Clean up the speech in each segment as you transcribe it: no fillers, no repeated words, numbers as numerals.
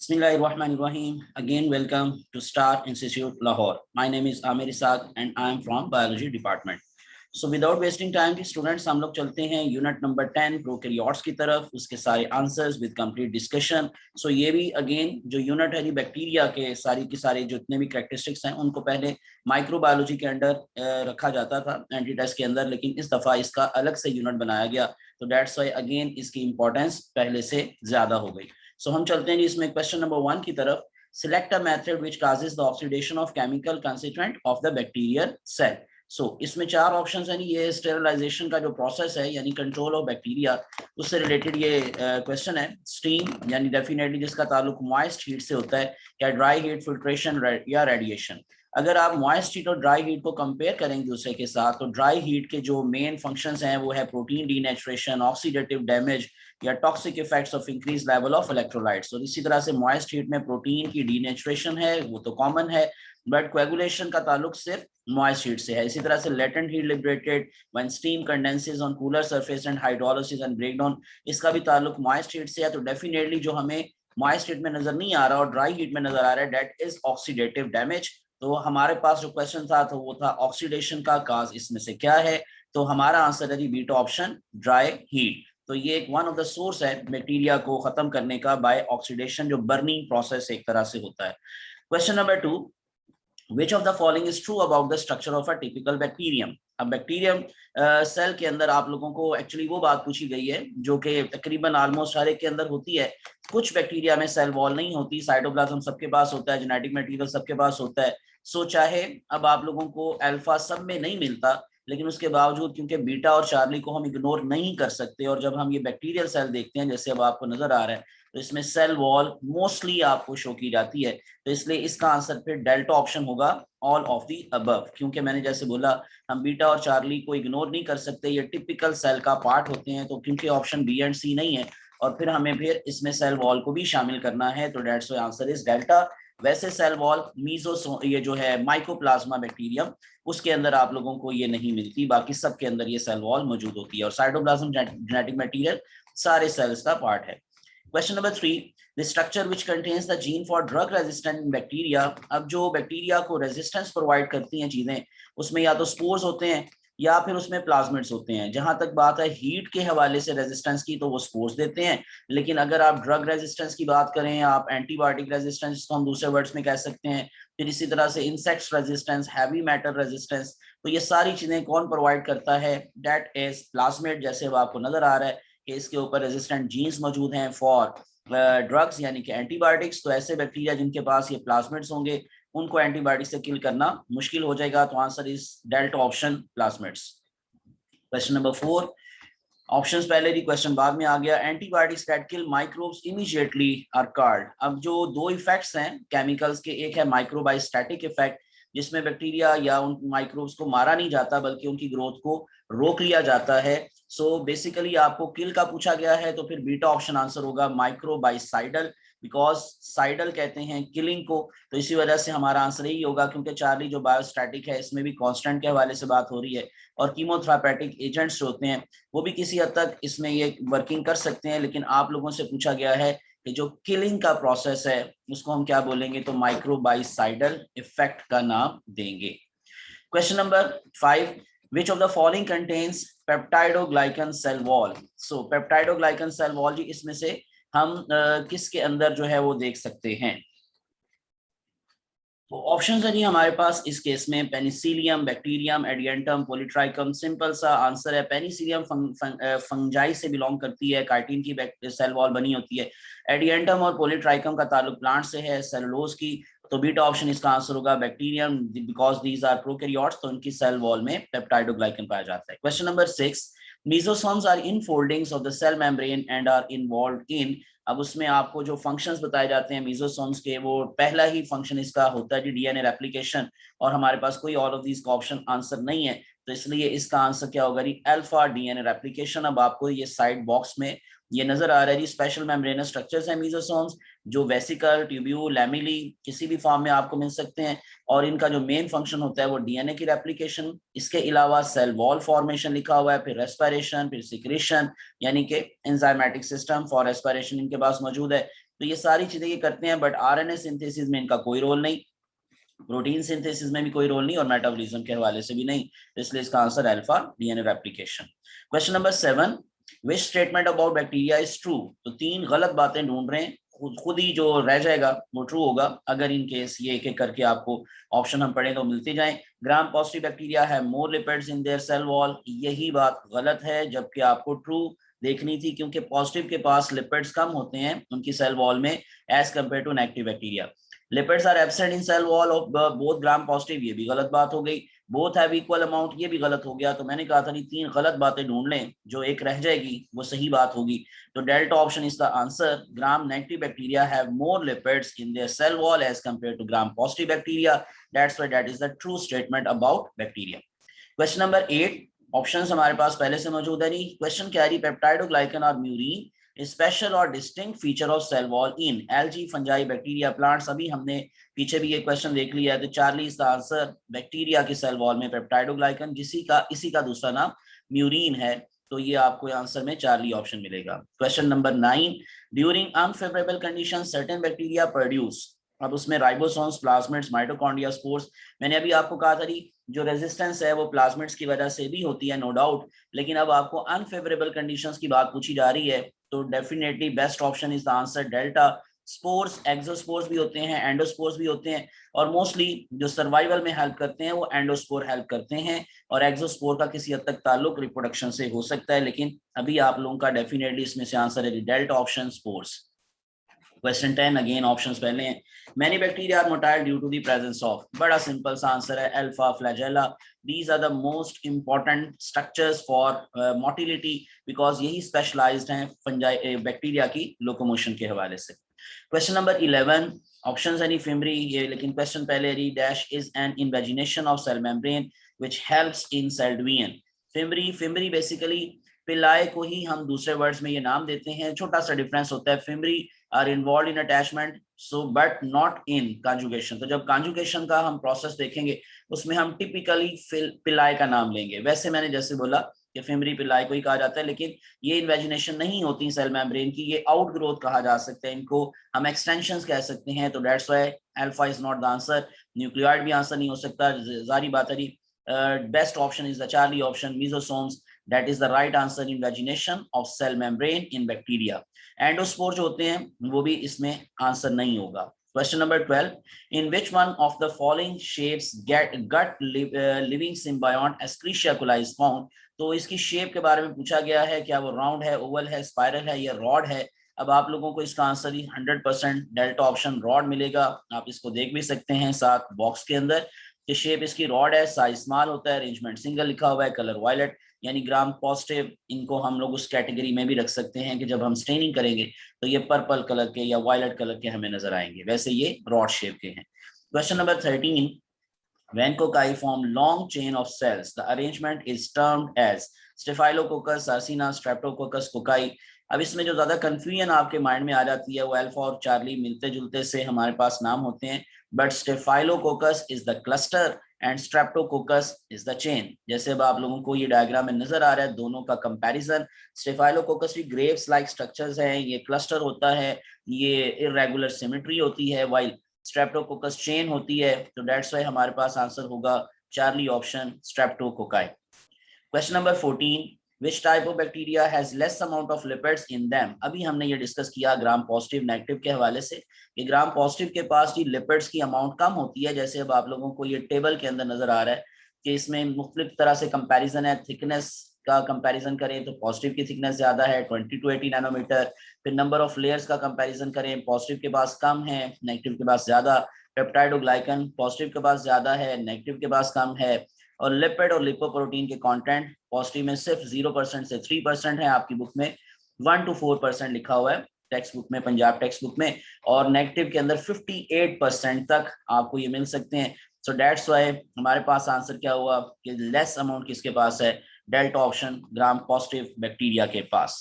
Bismillahirrahmanirrahim. Again, welcome to Star Institute, Lahore. My name is Amir Isaac and I am from Biology Department. So without wasting time, students, हम लोग चलते हैं unit number 10 prokaryotes की तरफ, उसके सारे answers with complete discussion. सो ये भी अगेन जो यूनिट है जी बैक्टीरिया के सारी की सारे जितने भी कैरेक्टरिस्टिक्स हैं उनको पहले माइक्रोबायोलॉजी के अंडर रखा जाता था एंटी टेस्ट के अंदर, लेकिन इस दफा इसका अलग से यूनिट बनाया गया. तो दैट्स व्हाई अगेन इसकी इंपॉर्टेंस पहले से ज्यादा हो गई. सो हम चलते हैं इसमें क्वेश्चन नंबर 1 की तरफ. Select a method which causes the oxidation of chemical constituent of the bacterial cell. So इसमें चार ऑप्शंस हैं. ये स्टेरिलाइजेशन का जो प्रोसेस है यानी कंट्रोल ऑफ बैक्टीरिया, उससे रिलेटेड ये क्वेश्चन है. स्टीम यानी डेफिनेटली जिसका ताल्लुक मॉइस्ट हीट से होता है, या ड्राई हीट, फिल्ट्रेशन या रेडिएशन. अगर आप मॉइस्ट हीट और ड्राई हीट को कंपेयर करेंगे दूसरे के साथ, तो ड्राई हीट के जो मेन फंक्शंस हैं वो है प्रोटीन डीनेचुरेशन, ऑक्सीडेटिव डैमेज या toxic effects of increase level of electrolytes. और इसी तरह से मॉइस्ट हीट में प्रोटीन की डीनेचुरेशन है, वो तो कॉमन है, बट कोएगुलेशन का ताल्लुक सिर्फ मॉइस्ट हीट से है. इसी तरह से latent heat liberated when steam condenses on cooler surface and hydrolysis and breakdown, इसका भी ताल्लुक मॉइस्ट हीट से है. तो डेफिनेटली जो हमें मॉइस्ट हीट में नजर नहीं आ रहा और ड्राई हीट में नजर आ रहा है, दैट इज ऑक्सीडेटिव डैमेज. तो हमारे पास जो क्वेश्चन था तो वो था ऑक्सीडेशन का काज इसमें से क्या है. तो हमारा आंसर है बीटा ऑप्शन, ड्राई हीट. तो ये एक वन ऑफ द सोर्स है बैक्टीरिया को खत्म करने का बाय ऑक्सीडेशन, जो बर्निंग प्रोसेस एक तरह से होता है. Question number 2, which of the following is true about the structure of a typical bacterium. अब बैक्टीरियम सेल के अंदर आप लोगों को एक्चुअली वो बात पूछी गई है जो कि तकरीबन ऑलमोस्ट हर एक के अंदर होती है. कुछ बैक्टीरिया में सेल वॉल नहीं होती, साइटोप्लाज्म सबके पास होता है, जेनेटिक मटेरियल सबके पास होता है. सो चाहे अब आप लोगों को अल्फा सब में नहीं मिलता, लेकिन उसके बावजूद क्योंकि बीटा और चार्ली को हम इग्नोर नहीं कर सकते, और जब हम ये बैक्टीरियल सेल देखते हैं जैसे अब आपको नजर आ रहा है, तो इसमें सेल वॉल मोस्टली आपको शो की जाती है. तो इसलिए इसका आंसर फिर डेल्टा ऑप्शन होगा, ऑल ऑफ दी अबव. क्योंकि मैंने जैसे बोला हम बीटा और चार्ली को इग्नोर नहीं कर सकते, ये टिपिकल सेल का पार्ट होते हैं. तो क्योंकि ऑप्शन बी एंड सी नहीं है और फिर हमें फिर इसमें सेल वॉल को भी शामिल करना है, तो that's why answer is delta. वैसे सेल वॉल मीजो ये जो है माइकोप्लाज्मा बैक्टीरियम, उसके अंदर आप लोगों को ये नहीं मिलती, बाकी सब के अंदर ये सेल वॉल मौजूद होती है. और साइटोप्लाज्म जेनेटिक मटेरियल सारे सेल्स का पार्ट है. Question number 3, the structure which contains the gene for drug resistant in bacteria. अब जो बैक्टीरिया को रेजिस्टेंस प्रोवाइड करती हैं चीजें, उसमें या तो स्पोर्स होते हैं या फिर उसमें प्लाज्मिड्स होते हैं. जहां तक बात है हीट के हवाले से रेजिस्टेंस की, तो वो स्पोर्स देते हैं. लेकिन अगर आप ड्रग रेजिस्टेंस की बात करें, आप एंटीबायोटिक रेजिस्टेंस जिसको हम दूसरे वर्ड्स में कह सकते हैं, फिर इसी तरह से insects resistance, heavy metal resistance, तो ये सारी चीजें कौन प्रोवाइड करता है, दैट इज प्लाज्मिड. जैसे अब आपको नजर आ रहा है कि इसके ऊपर रेजिस्टेंट जीन्स मौजूद हैं फॉर ड्रग्स यानी कि एंटीबायोटिक्स. तो ऐसे बैक्टीरिया जिनके पास ये प्लाज्मिड्स होंगे, उनको एंटीबायोटिक से किल करना मुश्किल हो जाएगा. तो answer is delta option, plasmids. Question number 4, options पहले ही क्वेश्चन बाद में आ गया. Antibiotics that kill microbes immediately are called. अब जो दो इफेक्ट्स हैं केमिकल्स के, एक है माइक्रोबायोस्टैटिक इफेक्ट जिसमें बैक्टीरिया या उन माइक्रोब्स को मारा नहीं जाता बल्कि उनकी ग्रोथ को रोक लिया जाता है. सो बेसिकली आपको किल का पूछा गया है, तो फिर बीटा ऑप्शन आंसर होगा, माइक्रोबाइसाइडल, बिकॉज साइडल कहते हैं किलिंग को. तो इसी वजह से हमारा आंसर यही होगा, क्योंकि चार्ली जो बायोस्टैटिक है इसमें भी कांस्टेंट के हवाले से बात हो रही है, और कीमोथेरापेटिक एजेंट्स होते हैं वो भी किसी हद तक इसमें ये वर्किंग कर सकते हैं. लेकिन आप लोगों से पूछा गया है कि जो किलिंग का प्रोसेस है उसको हम क्या बोलेंगे, तो माइक्रोबाइसाइडल इफेक्ट का नाम देंगे. Question number 5, which of the following contains peptidoglycan cell wall. So peptidoglycan cell wall जी इसमें से हम किसके अंदर जो है वो देख सकते हैं. तो ऑप्शन है जी हमारे पास इस केस में Penicillium, bacterium, Adiantum, Polytrichum. Simple सा आंसर है पेनिसिलियम. फंजाई से बिलोंग करती है, काइटिन की सेल वॉल बनी होती है. एडियंटम और पॉलीट्राइकम का ताल्लुक प्लांट से है, सेलुलोज की. तो बीटा ऑप्शन इसका आंसर होगा bacterium, because these are prokaryotes, तो उनकी सेल वॉल में पेप्टाइडोग्लाइकन पाया जाता है. Question number 6, mesosomes are infoldings of the cell membrane and are involved in. अब उसमें आपको जो फंक्शंस बताए जाते हैं मेसोसोम्स के, वो पहला ही फंक्शन इसका होता है जी डीएनए रेप्लिकेशन, और हमारे पास कोई ऑल ऑफ दीज का ऑप्शन आंसर नहीं है. तो इसलिए इसका आंसर क्या होगा जी, अल्फा डीएनए रेप्लिकेशन. अब आपको ये साइड बॉक्स में ये नजर आ रहा है जी, स्पेशल मेम्ब्रेनस स्ट्रक्चर्स हैं मेसोसोम्स, जो वेसिकल, ट्यूब्यूल, लैमेली किसी भी फॉर्म में आपको मिल सकते हैं, और इनका जो मेन फंक्शन होता है वो डीएनए की रेप्लिकेशन. इसके अलावा सेल वॉल फॉर्मेशन लिखा हुआ है, फिर रेस्पिरेशन, फिर सिक्रेशन यानी कि एंजाइमेटिक सिस्टम फॉर रेस्पिरेशन इनके पास मौजूद है. तो ये सारी चीजें ये करते हैं, बट आरएनए सिंथेसिस में इनका कोई रोल नहीं, प्रोटीन सिंथेसिस में भी कोई रोल नहीं, और मेटाबॉलिज्म के हवाले से भी नहीं, तो इसलिए इसका answer alpha DNA replication. Question number 7, which statement about bacteria is true? तो 3 गलत बातें ढूंढ रहे हैं, खुद ही जो रह जाएगा वो ट्रू होगा अगर इन केस ये एक एक करके आपको ऑप्शन हम पढ़े तो मिलते जाएं। ग्राम पॉजिटिव बैक्टीरिया है more lipids in their cell wall, यही बात गलत है, जबकि आपको ट्रू देखनी थी, क्योंकि पॉजिटिव के पास लिपिड्स कम होते हैं उनकी सेल वॉल में as compare to negative bacteria. Lipids are absent in cell wall of both gram positive, ये भी गलत बात हो गई। बोथ हैव इक्वल अमाउंट, ये भी गलत हो गया। तो मैंने कहा था कि 3 गलत बातें ढूंढ लें, जो एक रह जाएगी वो सही बात होगी। तो delta option is the answer. Gram negative bacteria have more lipids in their cell wall as compare to gram positive bacteria, that's why that is the true statement about bacteria. Question number 8, options हमारे पास पहले से मौजूद है नहीं। Question carry peptidoglycan और murein special और distinct feature of cell wall in algae, fungi, bacteria, plants. अभी हमने पीछे भी ये क्वेश्चन देख लिया है। तो Charlie is the answer. Bacteria की सेल वॉल में पेप्टाइडोग्लाइकन, इसी का दूसरा नाम म्यूरिन है, तो ये आपको आंसर में चार्ली ऑप्शन मिलेगा। Question number 9, during unfavourable condition certain bacteria produce. अब उसमें राइबोसोम्स, प्लाज्मिड्स, माइटोकॉन्ड्रिया, स्पोर्स। मैंने अभी आपको कहा था जो रेजिस्टेंस है वो प्लाज्मिड्स की वजह से भी होती है, नो डाउट, लेकिन अब आपको अनफेवरेबल कंडीशंस की बात पूछी जा रही है, तो definitely best option is the answer delta. Spores, exospores भी होते हैं, एंडोस्पोर्स भी होते हैं, और मोस्टली जो सर्वाइवल में हेल्प करते हैं वो एंडोस्पोर हेल्प करते हैं, और एक्सोस्पोर का किसी हद तक ताल्लुक रिप्रोडक्शन से हो सकता है, लेकिन अभी आप लोगों का डेफिनेटली इसमें से आंसर है delta option, spores. Question 10, again options पहले हैं। Many bacteria are motile due to the presence of, बड़ा सिंपल सा आंसर है alpha flagella. These are the most important structures for motility, because यही स्पेशलाइज्ड हैं फंजाई बैक्टीरिया की locomotion के हवाले से। क्वेश्चन नंबर 11, ऑप्शंस है फिमरी ये, लेकिन क्वेश्चन पहले dash is an invagination of cell membrane which helps in cell division. Fimbria basically पिलाए को ही हम दूसरे वर्ड्स में ये नाम देते हैं, छोटा सा डिफरेंस होता है। Fimbriae are involve in attachment so but not in conjugation. तो जब कॉन्जुगेशन का हम प्रोसेस देखेंगे उसमें हम टिपिकली पिलाए का नाम लेंगे। वैसे मैंने जैसे बोला कि फिमरी पिलाए को ही कहा जाता है, लेकिन ये इन्वेजिनेशन नहीं होती सेल मेम्ब्रेन की, ये आउट ग्रोथ कहा जा सकता है, इनको हम एक्सटेंशंस कह सकते हैं। तो that's why alpha is not the answer. Nucleoid भी आंसर नहीं हो सकता, जारी बात है। Best option is the charlie option, mesosomes, that is the right answer, invagination of cell membrane in bacteria। Endospore जो होते हैं वो भी इसमें आंसर नहीं होगा। Question number 12, in which one of the following shapes gut living symbiont Escherichia coli is found। तो इसकी शेप के बारे में पूछा गया है, क्या वो राउंड है, ओवल है, स्पाइरल है या रॉड है। अब आप लोगों को इसका आंसर ही 100% डेल्टा ऑप्शन रॉड मिलेगा। आप इसको देख भी सकते हैं साथ बॉक्स के अंदर कि शेप इसकी रॉड है, साइज स्मॉल होता है, अरेंजमेंट सिंगल लिखा हुआ है, कलर वायलेट, यानी ग्राम पॉजिटिव। इनको हम लोग उस कैटेगरी में भी रख सकते हैं कि जब हम स्टेनिंग करेंगे तो ये पर्पल कलर के या वायलेट कलर के हमें नजर आएंगे, वैसे ये रॉड शेप के हैं। Question number 13, when cocci form long chain of cells the arrangement is termed as Staphylococcus, Sarcina, Streptococcus, cocci। अब इसमें जो ज्यादा कंफ्यूजन आपके माइंड में आ जाती है वो अल्फा और चार्ली मिलते जुलते से हमारे पास नाम होते हैं, but staphylococcus is the cluster and Streptococcus is the chain. जैसे अब आप लोगों को ये डायग्राम में नजर आ रहा है दोनों का कंपैरिजन। स्टेफाइलोकोकस की ग्रेव्स लाइक स्ट्रक्चर्स हैं, ये क्लस्टर होता है, ये इरेगुलर सिमेट्री होती है, वाइल स्ट्रेप्टोकोकस चेन होती है। तो दैट्स व्हाई हमारे पास आंसर होगा Charlie option, streptococci. Question number 14, which type of bacteria has less amount of lipids in them। अभी हमने ये डिस्कस किया ग्राम पॉजिटिव नेगेटिव के हवाले से कि ग्राम पॉजिटिव के पास ही लिपिड्स की अमाउंट कम होती है। जैसे अब आप लोगों को ये टेबल के अंदर नजर आ रहा है कि इसमें मुख्तलिफ तरह से कंपैरिजन है। थिकनेस का कंपैरिजन करें तो पॉजिटिव की थिकनेस ज्यादा है 20 to 80 नैनोमीटर। फिर नंबर ऑफ लेयर्स का कंपैरिजन करें, पॉजिटिव के पास कम है, नेगेटिव के पास ज्यादा। पेप्टाइडोग्लाइकन पॉजिटिव के पास ज्यादा है, नेगेटिव के पास कम है। और लिपिड और लिपोप्रोटीन के कंटेंट पॉजिटिव में सिर्फ 0% से 3% है, आपकी बुक में 1 to 4% लिखा हुआ है, टेक्स्ट बुक में, पंजाब टेक्स्ट बुक में, और नेगेटिव के अंदर 58% तक आपको ये मिल सकते हैं। सो दैट्स व्हाई हमारे पास आंसर क्या हुआ कि लेस अमाउंट किसके पास है, delta option, gram positive bacteria के पास।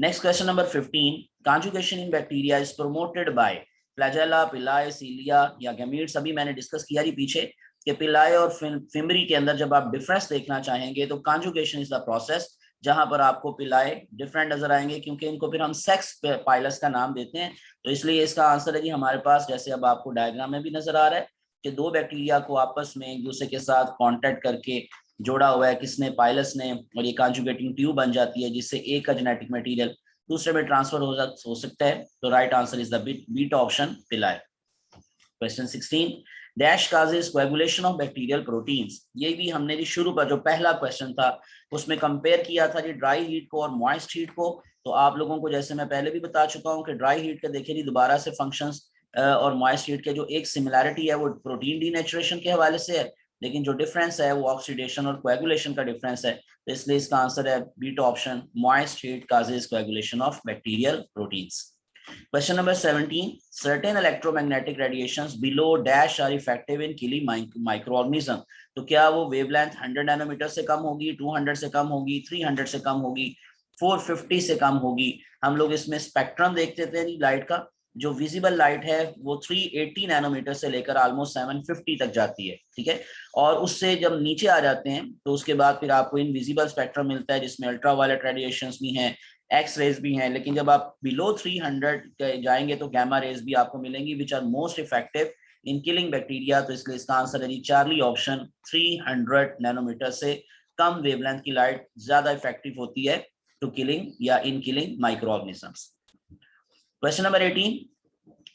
Next question number 15, conjugation in bacteria is promoted by flagella, pili, cilia या गैमीट्स। अभी मैंने डिस्कस किया ही पीछे कि पिलाए और फिमरी के अंदर जब आप डिफरेंस देखना चाहेंगे तो कॉन्जुगेशन इज द प्रोसेस जहां पर आपको पिलाए डिफरेंट नजर आएंगे, क्योंकि इनको फिर हम सेक्स पाइलस का नाम देते हैं। तो इसलिए इसका आंसर है जी हमारे पास, जैसे अब आपको डायग्राम में भी नजर आ रहा है कि दो बैक्टीरिया को आपस में एक दूसरे के साथ कांटेक्ट करके जोड़ा हुआ है किसने, पाइलस ने, और ये कॉन्जुगेटिंग ट्यूब बन जाती है जिससे एक का जेनेटिक मटेरियल दूसरे में ट्रांसफर हो सकता है। तो right answer is the beta option, pili. Question 16, dash causes coagulation of bacterial proteins. ये भी हमने जी शुरू पर जो पहला क्वेश्चन था उसमें कंपेयर किया था जी ड्राई हीट को और मॉइस्ट हीट को। तो आप लोगों को जैसे मैं पहले भी बता चुका हूं कि ड्राई हीट के देखिए जी दोबारा से फंक्शंस और मॉइस्ट हीट के जो एक सिमिलैरिटी है वो प्रोटीन डीनेचुरेशन के हवाले से है, लेकिन जो डिफरेंस है वो ऑक्सीडेशन और कोएगुलेशन का डिफरेंस है। तो इसलिए इसका आंसर है beta option, moist heat causes coagulation of bacterial proteins. Question number 17. Certain electromagnetic radiations below dash are effective in killing microorganism. तो क्या वो वेवलेंथ 100 नैनोमीटर से कम होगी, 200 से कम होगी, 300 से कम होगी, 450 से कम होगी? हम लोग इसमें स्पेक्ट्रम देखते थे लाइट का। जो विजिबल लाइट है वो 380 नैनोमीटर से लेकर ऑलमोस्ट 750 तक जाती है, ठीक है। और उससे जब नीचे आ जाते हैं तो उसके बाद फिर आपको इनविजिबल स्पेक्ट्रम मिलता है जिसमें अल्ट्रावायलेट रेडिएशंस भी हैं, एक्स रेज भी हैं। लेकिन जब आप बिलो 300 जाएंगे तो गैमा रेज भी आपको मिलेंगी which are most effective in killing bacteria. तो इसलिए इसका आंसर है जी चार्ली ऑप्शन, 300 नैनोमीटर से कम वेवलेंथ की लाइट ज्यादा इफेक्टिव होती है टू किलिंग या इन killing micro organisms. Question number 18,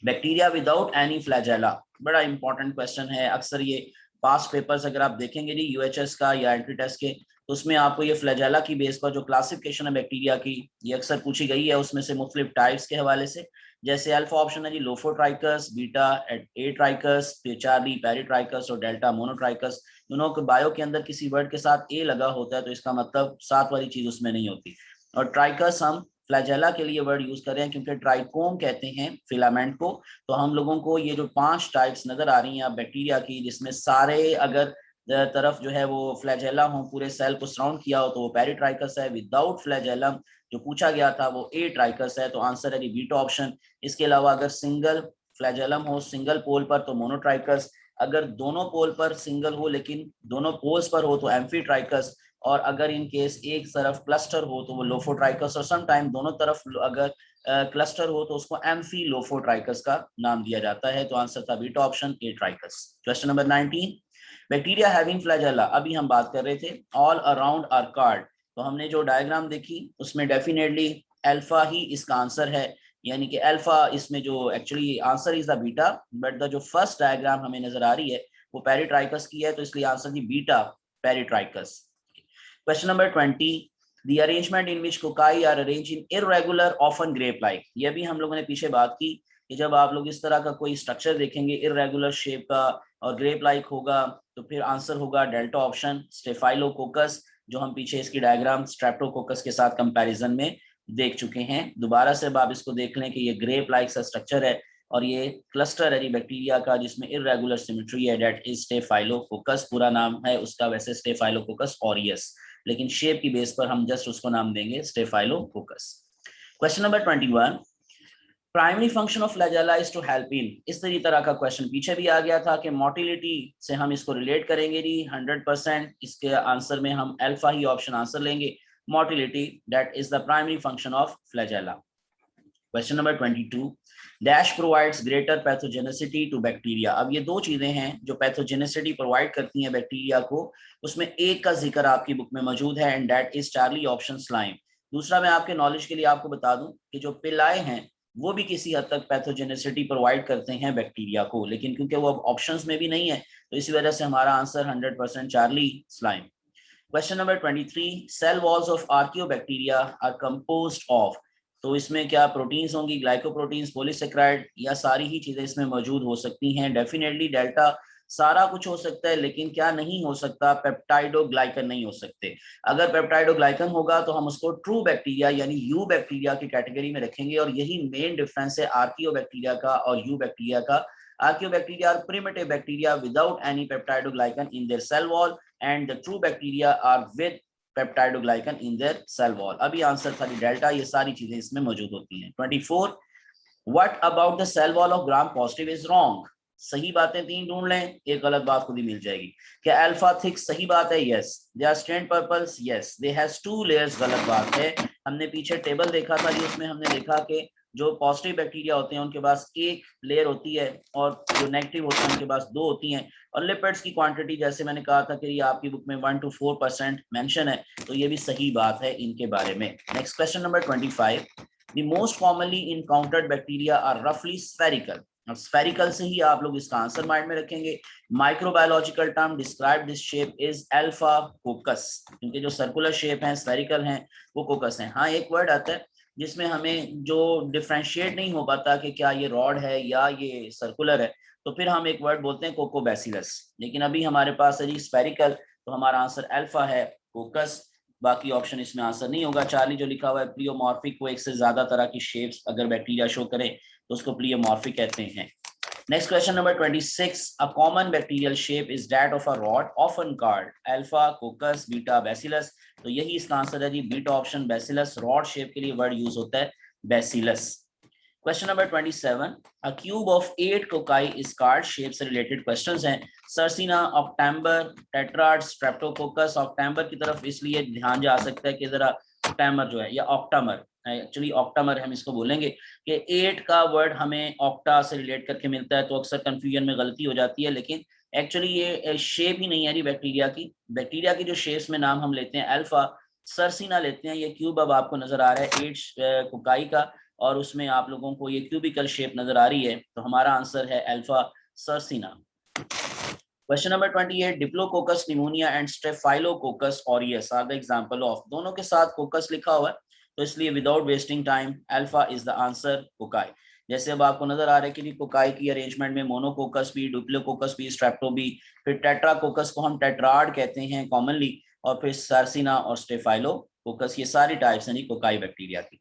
bacteria without any flagella. बड़ा इंपॉर्टेंट क्वेश्चन है। अक्सर ये पास्ट पेपर्स अगर आप देखेंगे जी यूएचएस का या एंट्री टेस्ट के, तो उसमें आपको ये फ्लैजेला की बेस पर जो क्लासिफिकेशन है बैक्टीरिया की ये अक्सर पूछी गई है, उसमें से मुख्तलिफ टाइप्स के हवाले से। जैसे अल्फा ऑप्शन है जी lophotrichous, beta atrichous, charlie peritrichous और डेल्टा मोनोट्राइकस। दोनों के बायो के अंदर किसी वर्ड के साथ ए लगा होता है तो इसका मतलब साथ वाली चीज उसमें नहीं होती। और ट्राइकस हम फ्लैजेला के लिए वर्ड यूज कर रहे हैं क्योंकि ट्राइकोम कहते हैं फिलामेंट को। तो हम लोगों को ये जो 5 टाइप्स नजर आ रही हैं बैक्टीरिया की, जिसमें सारे अगर तरफ जो है वो फ्लैजेला हो, पूरे सेल को सराउंड किया हो, तो वो पेरिट्राइकस है। विदाउट फ्लैजेलम जो पूछा गया था वो ए ट्राइकस है। तो आंसर है जी बीटा ऑप्शन। इसके अलावा अगर सिंगल फ्लैजेलम हो सिंगल पोल पर तो मोनोट्राइकस, अगर दोनों पोल पर सिंगल हो लेकिन दोनों पोल्स पर हो तो एम्फीट्राइकस, और अगर इन केस एक तरफ क्लस्टर हो तो वो लोफोट्राइकस, और सम टाइम दोनों तरफ अगर क्लस्टर हो तो उसको एम्फी लोफोट्राइकस का नाम दिया जाता है। तो आंसर था beta option, atrichous. Question number 19, bacteria having flagella. अभी हम बात कर रहे थे ऑल अराउंड आर कार्ड। तो हमने जो डायग्राम देखी उसमें डेफिनेटली अल्फा ही इसका आंसर है, यानी कि अल्फा इसमें जो actually answer is the beta, but the जो फर्स्ट डायग्राम हमें नजर आ रही है वो पेरिट्राइकस की है, तो इसलिए answer ji beta peritrichous. Question number 20, the arrangement in which cocci are arranged in irregular often grape like। ये भी हम लोगों ने पीछे बात की कि जब आप लोग इस तरह का कोई स्ट्रक्चर देखेंगे इरेगुलर शेप का और ग्रेप लाइक होगा तो फिर आंसर होगा डेल्टा ऑप्शन, स्टेफाइलोकोकस, जो हम पीछे इसकी डायग्राम स्ट्रेप्टोकोकस के साथ कंपैरिजन में देख चुके हैं। दोबारा से अब आप इसको देख लें कि ये ग्रेप लाइक सा स्ट्रक्चर है और ये क्लस्टर है बैक्टीरिया का जिसमें इरेगुलर सिमेट्री है, डेट इज स्टेफाइलोकोकस। पूरा नाम है उसका वैसे स्टेफाइलोकोकस ऑरियस, लेकिन शेप की बेस पर हम जस्ट उसको नाम देंगे staphylococcus. Question number 21, primary function of flagella is to help in. इस तरह का क्वेश्चन पीछे भी आ गया था कि मोटिलिटी से हम इसको रिलेट करेंगे जी 100%। इसके आंसर में हम अल्फा ही ऑप्शन आंसर लेंगे, motility that is the primary function of flagella. Question number 22, dash provides greater pathogenicity to bacteria. अब ये दो चीजें हैं जो पैथोजेनिसिटी प्रोवाइड करती हैं बैक्टीरिया को, उसमें एक का जिक्र आपकी बुक में मौजूद है and that is Charlie option slime. दूसरा मैं आपके नॉलेज के लिए आपको बता दूं कि जो पिलाए हैं वो भी किसी हद तक पैथोजेनिसिटी प्रोवाइड करते हैं बैक्टीरिया को, लेकिन क्योंकि वो अब ऑप्शंस में भी नहीं है तो इसी वजह से हमारा answer 100% Charlie slime. Question number 23, cell walls of archaebacteria are composed of. तो इसमें क्या प्रोटीन्स होंगी, ग्लाइकोप्रोटीन्स, पॉलीसेकेराइड, या सारी ही चीजें इसमें मौजूद हो सकती हैं? डेफिनेटली डेल्टा, सारा कुछ हो सकता है, लेकिन क्या नहीं हो सकता, पेप्टाइडोग्लाइकन नहीं हो सकते। अगर पेप्टाइडोग्लाइकन होगा तो हम उसको ट्रू बैक्टीरिया यानी यू बैक्टीरिया की कैटेगरी में रखेंगे, और यही मेन डिफरेंस है आर्कियोबैक्टीरिया का और यू बैक्टीरिया का। Archaeobacteria are primitive bacteria without any peptidoglycan in their cell wall, and the true bacteria are with peptidoglycan in their cell wall. अभी आंसर था डेल्टा, ये सारी चीजें इसमें मौजूद होती हैं। 24, what about the cell wall of gram positive is wrong. सही बातें 3 ढूंढ लें, एक गलत बात खुद ही मिल जाएगी। क्या अल्फा थिक सही बात है? Yes. They are stained purples? Yes. They has 2 layers गलत बात है। हमने पीछे टेबल देखा था जी, उसमें हमने देखा कि जो पॉजिटिव बैक्टीरिया होते हैं उनके पास एक लेयर होती है और जो नेगेटिव होते हैं उनके पास 2 होती हैं। और लिपिड्स की क्वांटिटी जैसे मैंने कहा था कि ये आपकी बुक में 1 to 4% मेंशन है, तो ये भी सही बात है इनके बारे में। Next question number 25। The most commonly encountered bacteria are रफली स्फेरिकल। अब स्फेरिकल से ही आप लोग इसका आंसर माइंड में रखेंगे। Microbiological term describe this shape is alpha coccus, क्योंकि जो सर्कुलर शेप है स्फेरिकल हैं वो कोकस हैं। हाँ, एक वर्ड आता है जिसमें हमें जो डिफ्रेंशिएट नहीं हो पाता कि क्या ये रॉड है या ये सर्कुलर है, तो फिर हम एक वर्ड बोलते हैं कोकोबैसिलस। लेकिन अभी हमारे पास है जी स्फेरिकल, तो हमारा आंसर अल्फा है कोकस। बाकी ऑप्शन इसमें आंसर नहीं होगा। चार्ली जो लिखा हुआ है प्लियोमॉर्फिक, को एक से ज्यादा तरह की शेप्स अगर बैक्टीरिया शो करे तो उसको प्लियोमॉर्फिक कहते हैं। Next question number 26. A common bacterial shape is that of a rod, often called alpha, coccus, beta, bacillus. तो यही इसका आंसर है जी, beta option bacillus. Rod shape के लिए वर्ड यूज होता है bacillus. Question number 27. A cube of 8 cocci is called, shape से रिलेटेड क्वेश्चंस हैं। Sarcina, ऑक्टैम्बर, tetrad, Streptococcus. ऑक्टैम्बर की तरफ इसलिए ध्यान जा सकता है कि जरा ऑक्टैमर जो है या ऑक्टामर, एक्चुअली ऑक्टामर हम इसको बोलेंगे कि 8 का वर्ड हमें ऑक्टा से रिलेट करके मिलता है, तो अक्सर कंफ्यूजन में गलती हो जाती है। लेकिन एक्चुअली ये शेप ही नहीं है बैक्टीरिया की। बैक्टीरिया की जो शेप्स में नाम हम लेते हैं अल्फा, सर्सिना लेते हैं। ये क्यूब अब आपको नजर आ रहा है 8 कोकाई का, और उसमें आप लोगों को ये क्यूबिकल शेप नजर आ रही है, तो हमारा आंसर है alpha sarcina. Question number 28. Diplococcus pneumoniae and staphylococcus aureus are the example of. दोनों के साथ कोकस लिखा हुआ है, तो इसलिए without wasting time alpha is the answer cocci. जैसे अब आपको नजर आ रहा है कि कोकाई की अरेंजमेंट में मोनोकोकस भी, डुप्लोकोकस भी, स्ट्रेप्टो भी, फिर टेट्राकोकस को हम टेट्राड कहते हैं कॉमनली, और फिर सार्सिना और स्टेफाइलोकोकस, ये सारी टाइप्स हैं कोकाई बैक्टीरिया की।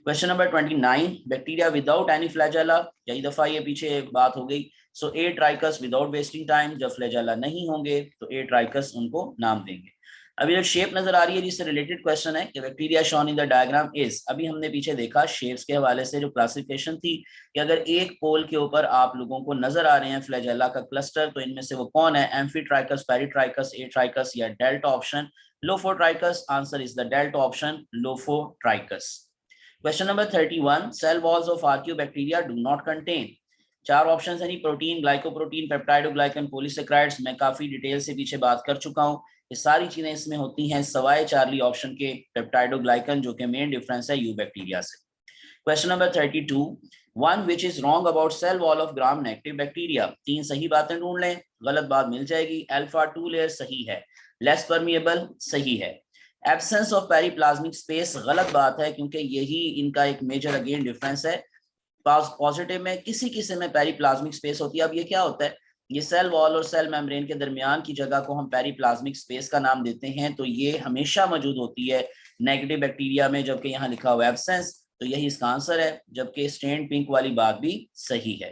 Question number 29. Bacteria without any flagella, कई दफा ये पीछे बात हो गई। सो ए ट्राइकस विदाउट वेस्टिंग टाइम, जब फ्लैजेला नहीं होंगे तो ए ट्राइकस उनको नाम देंगे। अभी जो शेप नजर आ रही है जिससे रिलेटेड क्वेश्चन है कि bacteria shown in the diagram is. अभी हमने पीछे देखा शेप्स के हवाले से जो क्लासिफिकेशन थी कि अगर एक पोल के ऊपर आप लोगों को नजर आ रहे हैं फ्लैजेला का क्लस्टर, तो इनमें से वो कौन है? एम्फीट्राइकस, पेरीट्राइकस, ए ट्राइकस या delta option lophotrichous. Answer is the delta option lophotrichous. Question number 31. Cell walls of archaebacteria do not contain. 4 options हैं, प्रोटीन, ग्लाइकोप्रोटीन, पेप्टाइडोग्लाइकन, पॉलीसेक्राइड्स। मैं काफी डिटेल से पीछे बात कर चुका हूँ, ये सारी चीजें इसमें होती हैं सवाए चार्ली ऑप्शन के पेप्टाइडोग्लाइकन, जो कि मेन डिफरेंस है यू बैक्टीरिया से। Question number 32. One which is wrong about cell wall of gram negative bacteria. 3 सही बातें ढूंढ लें, गलत बात मिल जाएगी। अल्फा 2 लेयर सही है। लेस परमिएबल सही है। एब्सेंस ऑफ पेरिप्लाज्मिक स्पेस गलत बात है, क्योंकि यही इनका एक मेजर अगेन डिफरेंस है। पॉजिटिव में किसी किसी में पेरिप्लाज्मिक स्पेस होती है। अब ये क्या होता है, ये सेल वॉल और सेल मेम्ब्रेन के दरमियान की जगह को हम पेरिप्लाज्मिक स्पेस का नाम देते हैं, तो ये हमेशा मौजूद होती है नेगेटिव बैक्टीरिया में, जबकि यहाँ लिखा हुआ एब्सेंस, तो यही इसका आंसर है। जबकि स्टेन पिंक वाली बात भी सही है।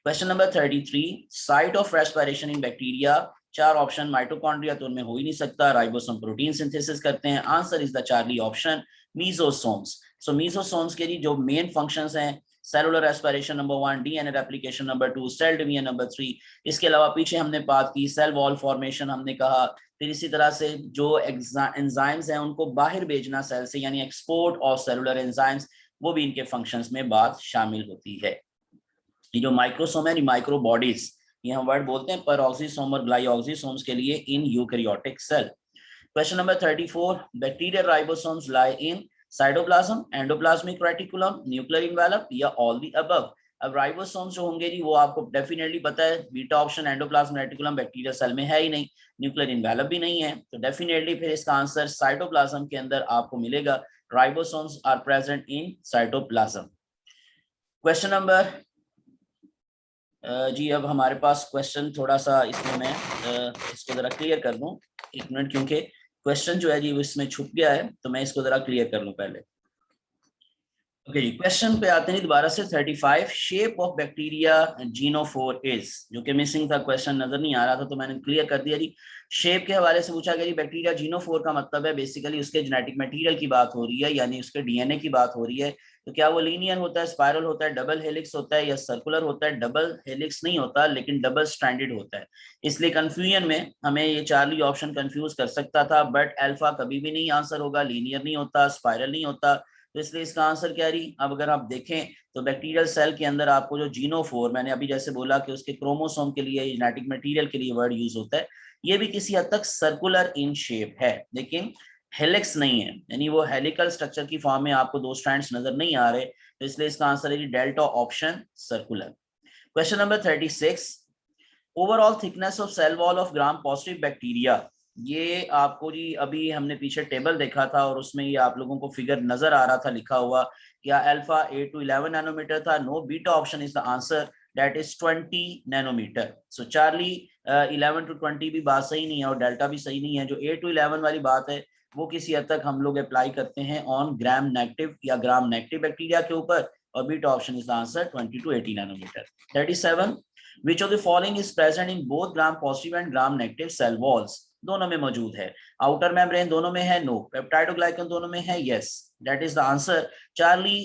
Question number 33. Site of respiration in bacteria. 4 option. Mitochondria तो उनमें हो ही नहीं सकता, राइबोसोम प्रोटीन सिंथेसिस करते हैं। Answer is the charlie option mesosomes. So mesosomes के जो मेन फंक्शंस हैं, cellular respiration number 1, DNA replication number 2, cell division number 3। इसके अलावा पीछे हमने बात की सेल वॉल फॉर्मेशन हमने कहा, फिर इसी तरह से जो एंजाइम्स हैं उनको बाहर भेजना सेल से, यानी एक्सपोर्ट ऑफ सेलुलर एंजाइम्स, वो भी इनके फंक्शंस में बात शामिल होती है। ये जो माइक्रोसोम है, माइक्रो बॉडीज, ये हम वर्ड बोलते हैं पेरोक्सिसोम और ग्लाइऑक्सिसोम्स के लिए in eukaryotic cell. Question number 34. Bacterial ribosomes lie in cytoplasm, endoplasmic reticulum, nuclear envelope या ऑल द अबव। अब राइबोसोम्स जो होंगे जी वो आपको डेफिनेटली पता है, beta option endoplasm reticulum bacterial cell में है ही नहीं, न्यूक्लियर इन्वेलप भी नहीं है, तो डेफिनेटली फिर इसका आंसर साइटोप्लाज्म के अंदर आपको मिलेगा। Ribosomes are present in cytoplasm. Question number जी, अब हमारे पास क्वेश्चन थोड़ा सा इसमें मैं इसको जरा क्लियर कर दूं, 1 मिनट, क्योंकि क्वेश्चन जो है जी वो इसमें छुप गया है, तो मैं इसको जरा क्लियर कर लूं पहले। ओके जी, क्वेश्चन पे आते हैं दोबारा से 35। Shape of bacteria genophore is, जो कि मिसिंग था, क्वेश्चन नजर नहीं आ रहा था तो मैंने क्लियर कर दिया जी। शेप के हवाले से पूछा गया जी, बैक्टीरिया जीनोफोर का मतलब है बेसिकली उसके जेनेटिक मटेरियल की बात हो रही है, यानी उसके डीएनए की बात हो रही है। तो क्या वो लीनियर होता है, स्पाइरल होता है, डबल हेलिक्स होता है या सर्कुलर होता है? डबल हेलिक्स नहीं होता लेकिन डबल स्ट्रैंडेड होता है। इसलिए कंफ्यूजन में हमें ये चार्ली ऑप्शन कंफ्यूज कर सकता था, बट अल्फा कभी भी नहीं आंसर होगा, लीनियर नहीं होता, स्पाइरल नहीं होता। तो इसलिए इसका आंसर क्या रही? अब अगर आप देखें तो बैक्टीरियल सेल के अंदर आपको जो जीनोफोर, मैंने अभी जैसे बोला कि उसके क्रोमोसोम के लिए, जेनेटिक मटेरियल के लिए वर्ड यूज होता है, ये भी किसी हद तक सर्कुलर इन शेप है, लेकिन हेलिक्स नहीं है, यानी वो हेलिकल स्ट्रक्चर की फॉर्म में आपको दो स्ट्रैंड्स नजर नहीं आ रहे। तो इसलिए इसका आंसर है delta option, circular. Question number 36। Overall thickness of cell wall of gram positive bacteria, ये आपको जी अभी हमने पीछे टेबल देखा था और उसमें ये आप लोगों को फिगर नजर आ रहा था लिखा हुआ, क्या अल्फा 8 to 11 नैनोमीटर था? No, beta option is the answer, that is 20 nanometre. So Charlie 11 to 20 भी बात सही नहीं है और डेल्टा भी सही नहीं है। जो 8 to 11 वाली बात है वो किसी हद तक हम लोग अप्लाई करते हैं ऑन ग्राम नेगेटिव या ग्राम नेगेटिव बैक्टीरिया के ऊपर, और beta option is the answer 20 to 80 nanometre. 37। Which of the following is present in both gram positive and gram negative cell walls? दोनों में मौजूद है। आउटर मेम्ब्रेन दोनों में है, नो। पेप्टाइडोग्लाइकन दोनों में है, yes. That is the answer. Charlie,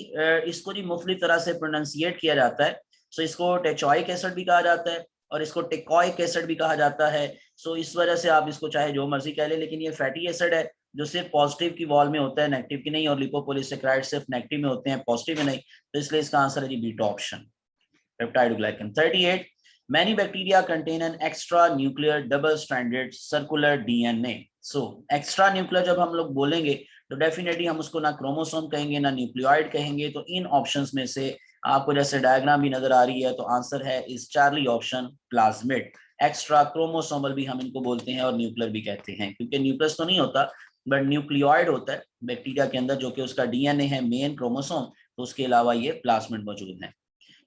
इसको जी मुख्तलिफ तरह से प्रोनाउंसिएट किया जाता है। सो इसको टेचोइक एसिड भी कहा जाता है और इसको टेकोइक एसिड भी कहा जाता है। सो इस वजह से आप इसको चाहे जो मर्जी कह ले, लेकिन ये फैटी एसिड है जो सिर्फ पॉजिटिव की वॉल में होता है, नेगेटिव की नहीं, और लिपोपोलिसैकेराइड सिर्फ नेगेटिव में होते हैं, पॉजिटिव में नहीं। तो इसलिए इसका आंसर है जी beta option, peptidoglycan. 38। Many bacteria contain an extra nuclear double stranded circular DNA. So extra nuclear जब हम लोग बोलेंगे तो डेफिनेटली हम उसको ना क्रोमोसोम कहेंगे ना न्यूक्लियोइड कहेंगे। तो इन ऑप्शंस में से आपको जैसे डायग्राम भी नजर आ रही है तो आंसर है इस Charlie option, plasmid. Extra chromosomal भी हम इनको बोलते हैं और न्यूक्लियर भी कहते हैं, क्योंकि न्यूक्लियस तो नहीं होता बट न्यूक्लियोइड होता है बैक्टीरिया के अंदर, जो कि उसका डीएनए है, मेन क्रोमोसोम। तो उसके अलावा ये प्लाज्मिड मौजूद है।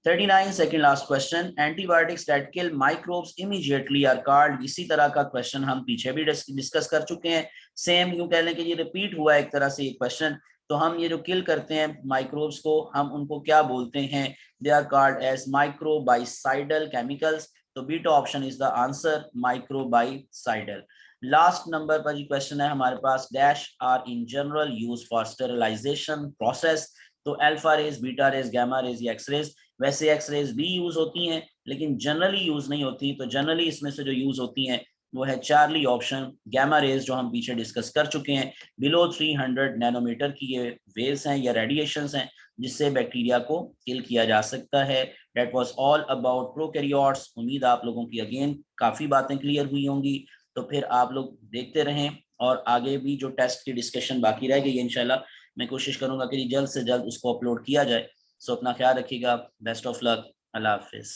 39, second last question. Antibiotics that kill microbes immediately are called, इसी तरह का क्वेश्चन हम पीछे भी डिस्कस कर चुके हैं। सेम यूं कह लें कि ये रिपीट हुआ एक तरह से ये क्वेश्चन। तो हम ये जो किल करते हैं माइक्रोब्स को, हम उनको क्या बोलते हैं? They are called as microbicidal chemicals. तो beta option is the answer, microbicidal. Last number पर जी क्वेश्चन है हमारे पास, dash are in general use for sterilization process. तो alpha rays, beta rays, gamma rays या एक्स रेज। वैसे X rays भी यूज होती हैं लेकिन जनरली यूज नहीं होती। तो जनरली इसमें से जो यूज होती हैं वो है चार्ली ऑप्शन, गामा रेज, जो हम पीछे डिस्कस कर चुके हैं। बिलो 300 नैनोमीटर की ये वेव्स हैं या रेडिएशंस हैं जिससे बैक्टीरिया को किल किया जा सकता है। That was all about prokaryotes. उम्मीद आप लोगों की अगेन काफी बातें क्लियर हुई होंगी। तो फिर आप लोग देखते रहें और आगे भी जो टेस्ट की डिस्कशन बाकी रह गई है इंशाल्लाह मैं कोशिश करूंगा कि जल्द से जल्द उसको अपलोड किया जाए। सो अपना ख्याल रखिएगा, best of luck, Allah Hafiz.